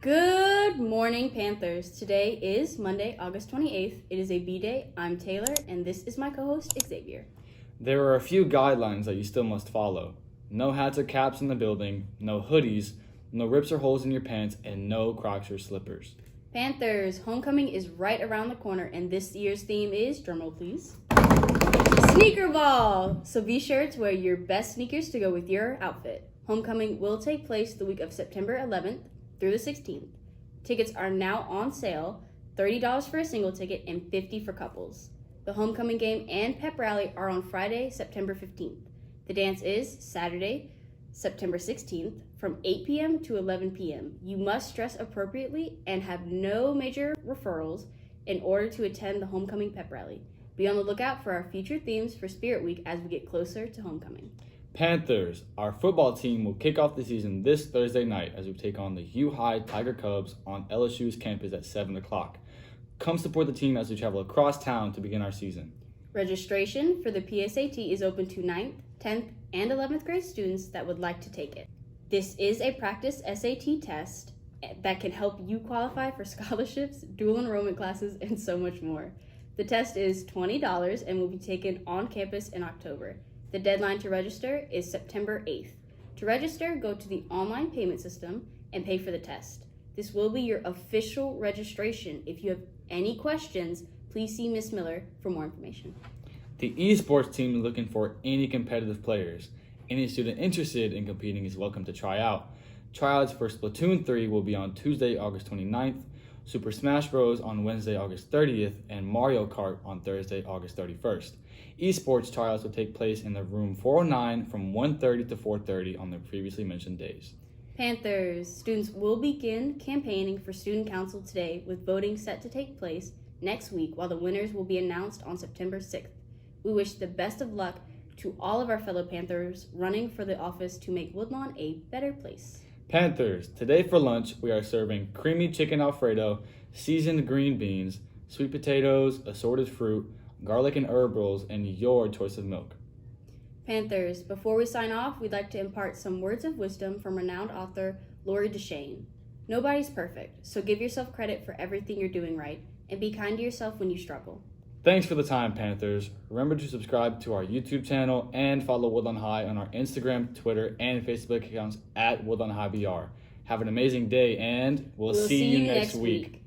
Good morning, Panthers. Today is Monday, August 28th. It is a B-Day. I'm Taylor, and this is my co-host, Xavier. There are a few guidelines that you still must follow. No hats or caps in the building, no hoodies, no rips or holes in your pants, and no Crocs or slippers. Panthers, homecoming is right around the corner, and this year's theme is, drumroll please, Sneaker Ball! So be sure to wear your best sneakers to go with your outfit. Homecoming will take place the week of September 11th through the 16th. Tickets are now on sale, $30 for a single ticket and $50 for couples. The homecoming game and pep rally are on Friday, September 15th. The dance is Saturday, September 16th from 8 p.m. to 11 p.m. You must dress appropriately and have no major referrals in order to attend the homecoming pep rally. Be on the lookout for our future themes for Spirit Week as we get closer to homecoming. Panthers, our football team will kick off the season this Thursday night as we take on the U-High Tiger Cubs on LSU's campus at 7 o'clock. Come support the team as we travel across town to begin our season. Registration for the PSAT is open to 9th, 10th, and 11th grade students that would like to take it. This is a practice SAT test that can help you qualify for scholarships, dual enrollment classes, and so much more. The test is $20 and will be taken on campus in October. The deadline to register is September 8th. To register, go to the online payment system and pay for the test. This will be your official registration. If you have any questions, please see Ms. Miller for more information. The esports team is looking for any competitive players. Any student interested in competing is welcome to try out. Tryouts for Splatoon 3 will be on Tuesday, August 29th, Super Smash Bros. On Wednesday, August 30th, and Mario Kart on Thursday, August 31st. Esports tryouts will take place in the room 409 from 1:30 to 4:30 on the previously mentioned days. Panthers, students will begin campaigning for student council today with voting set to take place next week while the winners will be announced on September 6th. We wish the best of luck to all of our fellow Panthers running for the office to make Woodlawn a better place. Panthers, today for lunch we are serving creamy chicken Alfredo, seasoned green beans, sweet potatoes, assorted fruit, garlic and herb rolls, and your choice of milk. Panthers, before we sign off, we'd like to impart some words of wisdom from renowned author Lori Deshane. Nobody's perfect, so give yourself credit for everything you're doing right, and be kind to yourself when you struggle. Thanks for the time, Panthers. Remember to subscribe to our YouTube channel and follow Woodlawn High on our Instagram, Twitter, and Facebook accounts at Woodlawn High BR. Have an amazing day, and we'll see you next week.